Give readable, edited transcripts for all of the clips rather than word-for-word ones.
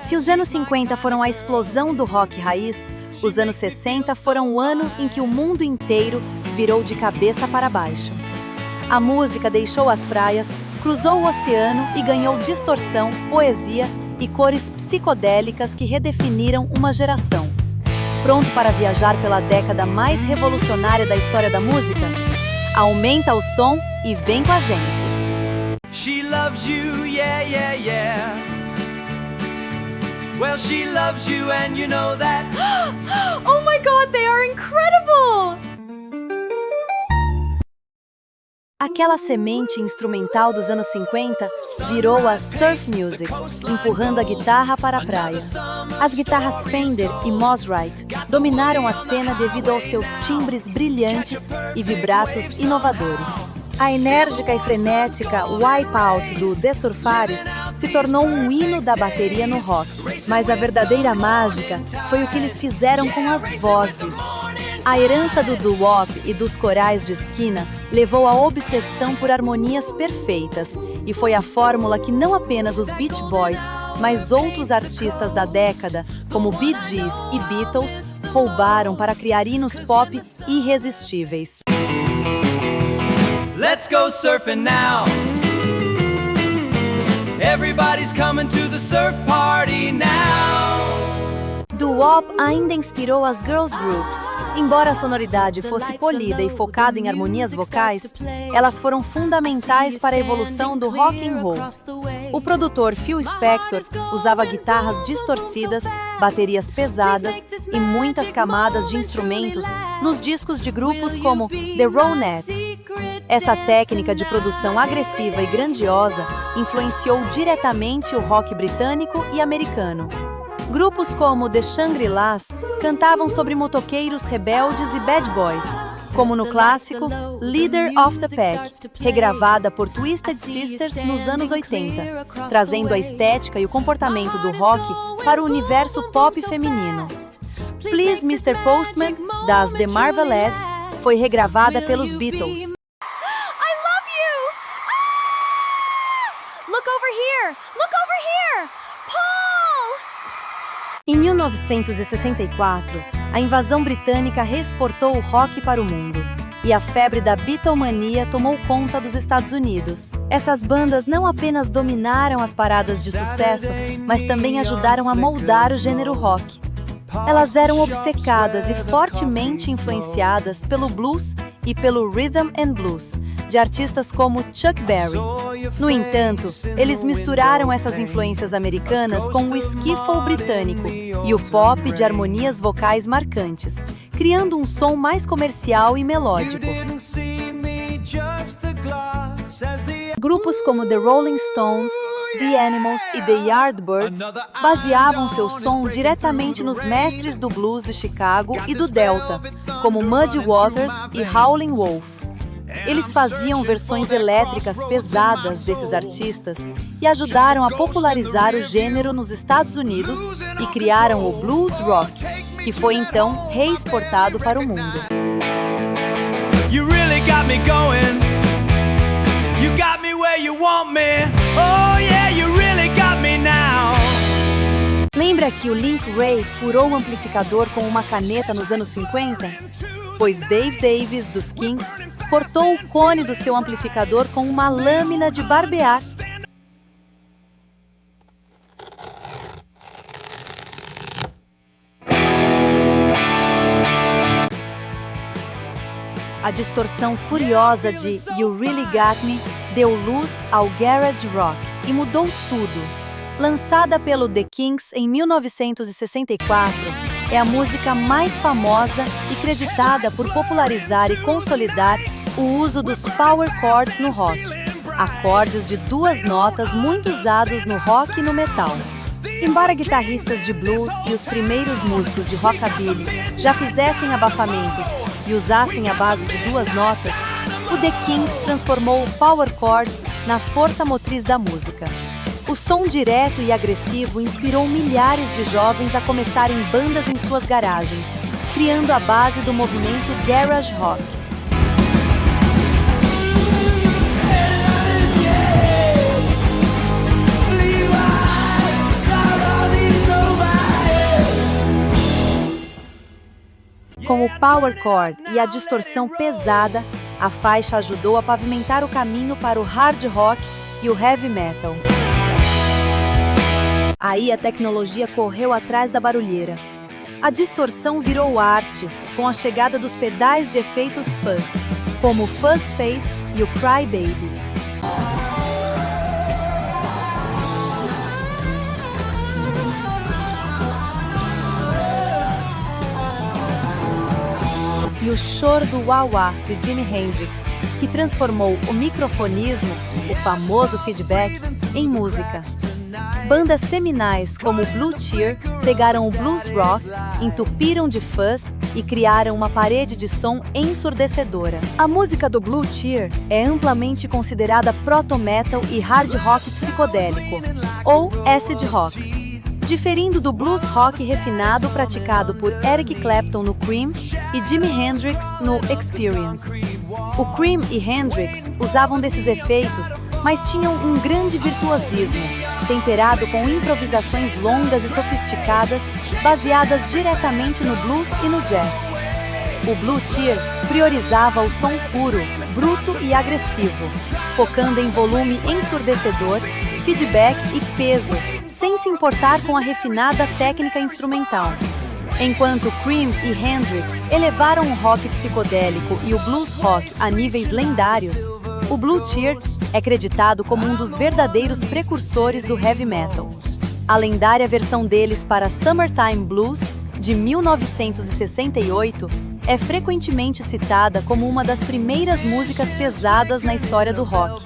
Se os anos 50 foram a explosão do rock raiz, os anos 60 foram o ano em que o mundo inteiro virou de cabeça para baixo. A música deixou as praias, cruzou o oceano e ganhou distorção, poesia e cores psicodélicas que redefiniram uma geração. Pronto para viajar pela década mais revolucionária da história da música? Aumenta o som e vem com a gente! She loves you, yeah, yeah, yeah. Well, she loves you and you know that. Oh my God, they are incredible! Aquela semente instrumental dos anos 50 virou a surf music, empurrando a guitarra para a praia. As guitarras Fender e Mosrite dominaram a cena devido aos seus timbres brilhantes e vibratos inovadores. A enérgica e frenética Wipeout do The Surfaris se tornou um hino da bateria no rock. Mas a verdadeira mágica foi o que eles fizeram com as vozes. A herança do doo-wop e dos corais de esquina levou à obsessão por harmonias perfeitas, e foi a fórmula que não apenas os Beach Boys, mas outros artistas da década, como Bee Gees e Beatles, roubaram para criar hinos pop irresistíveis. Let's go surfing now. Everybody's coming to the surf party now. Doo-wop ainda inspirou as girls groups. Embora a sonoridade fosse polida e focada em harmonias vocais, elas foram fundamentais para a evolução do rock and roll. O produtor Phil Spector usava guitarras distorcidas, baterias pesadas e muitas camadas de instrumentos nos discos de grupos como The Ronettes. Essa técnica de produção agressiva e grandiosa influenciou diretamente o rock britânico e americano. Grupos como The Shangri-Las cantavam sobre motoqueiros rebeldes e bad boys, como no clássico Leader of the Pack, regravada por Twisted Sisters nos anos 80, trazendo a estética e o comportamento do rock para o universo pop feminino. Please Mr. Postman, das The Marvelettes, foi regravada pelos Beatles. Look over here! Look over here! Paul! Em 1964, a invasão britânica reexportou o rock para o mundo, e a febre da Beatlemania tomou conta dos Estados Unidos. Essas bandas não apenas dominaram as paradas de sucesso, mas também ajudaram a moldar o gênero rock. Elas eram obcecadas e fortemente influenciadas pelo blues e pelo rhythm and blues, de artistas como Chuck Berry. No entanto, eles misturaram essas influências americanas com o skiffle britânico e o pop de harmonias vocais marcantes, criando um som mais comercial e melódico. Grupos como The Rolling Stones, The Animals e The Yardbirds baseavam seu som diretamente nos mestres do blues de Chicago e do Delta, como Muddy Waters e Howlin' Wolf. Eles faziam versões elétricas pesadas desses artistas e ajudaram a popularizar o gênero nos Estados Unidos e criaram o blues rock, que foi então reexportado para o mundo. You really got me going. You got me where you want me. Oh yeah, you really got me now. Lembra que o Link Wray furou o amplificador com uma caneta nos anos 50? Pois Dave Davis, dos Kinks, cortou o cone do seu amplificador com uma lâmina de barbear. A distorção furiosa de You Really Got Me deu luz ao garage rock e mudou tudo. Lançada pelo The Kinks em 1964, é a música mais famosa e creditada por popularizar e consolidar o uso dos power chords no rock, acordes de duas notas muito usados no rock e no metal. Embora guitarristas de blues e os primeiros músicos de rockabilly já fizessem abafamentos e usassem a base de duas notas, o The Kinks transformou o power chord na força motriz da música. O som direto e agressivo inspirou milhares de jovens a começarem bandas em suas garagens, criando a base do movimento garage rock. Com o power chord e a distorção pesada, a faixa ajudou a pavimentar o caminho para o hard rock e o heavy metal. Aí a tecnologia correu atrás da barulheira. A distorção virou arte, com a chegada dos pedais de efeitos fuzz, como o Fuzz Face e o Cry Baby. E o choro do wah-wah de Jimi Hendrix, que transformou o microfonismo, o famoso feedback, em música. Bandas seminais como o Blue Cheer pegaram o blues rock, entupiram de fuzz e criaram uma parede de som ensurdecedora. A música do Blue Cheer é amplamente considerada proto-metal e hard rock psicodélico, ou acid rock. Diferindo do blues rock refinado praticado por Eric Clapton no Cream e Jimi Hendrix no Experience. O Cream e Hendrix usavam desses efeitos, mas tinham um grande virtuosismo, temperado com improvisações longas e sofisticadas, baseadas diretamente no blues e no jazz. O Blue Cheer priorizava o som puro, bruto e agressivo, focando em volume ensurdecedor, feedback e peso, sem se importar com a refinada técnica instrumental. Enquanto Cream e Hendrix elevaram o rock psicodélico e o blues rock a níveis lendários, o Blue Cheer é creditado como um dos verdadeiros precursores do heavy metal. A lendária versão deles para Summertime Blues, de 1968, é frequentemente citada como uma das primeiras músicas pesadas na história do rock.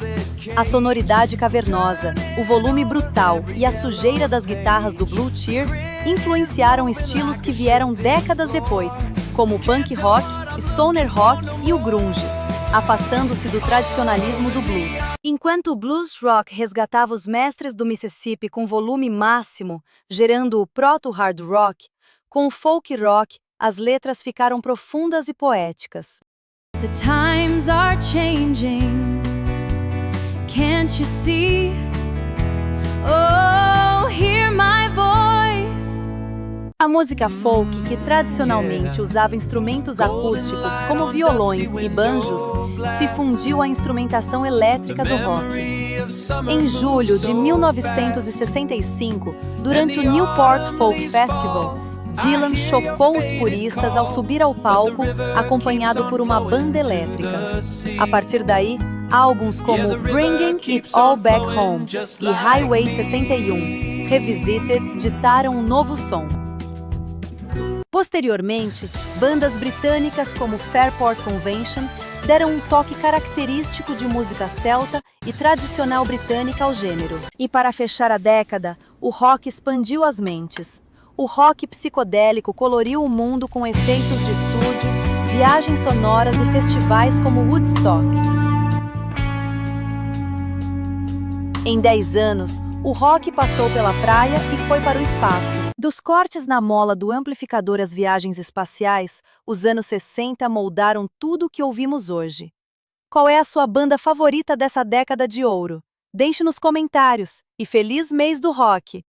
A sonoridade cavernosa, o volume brutal e a sujeira das guitarras do Blue Cheer influenciaram estilos que vieram décadas depois, como o punk rock, stoner rock e o grunge, afastando-se do tradicionalismo do blues. Enquanto o blues rock resgatava os mestres do Mississippi com volume máximo, gerando o proto-hard rock, com o folk rock, as letras ficaram profundas e poéticas. The times are changing. Can't you see? Oh, hear my voice. A música folk, que tradicionalmente usava instrumentos acústicos como violões e banjos, se fundiu à instrumentação elétrica do rock. Em julho de 1965, durante o Newport Folk Festival, Dylan chocou os puristas ao subir ao palco, acompanhado por uma banda elétrica. A partir daí, álbuns como Bringing It All Back Home e Highway 61, Revisited, ditaram um novo som. Posteriormente, bandas britânicas como Fairport Convention deram um toque característico de música celta e tradicional britânica ao gênero. E para fechar a década, o rock expandiu as mentes. O rock psicodélico coloriu o mundo com efeitos de estúdio, viagens sonoras e festivais como Woodstock. Em 10 anos, o rock passou pela praia e foi para o espaço. Dos cortes na mola do amplificador às viagens espaciais, os anos 60 moldaram tudo o que ouvimos hoje. Qual é a sua banda favorita dessa década de ouro? Deixe nos comentários. E feliz mês do rock!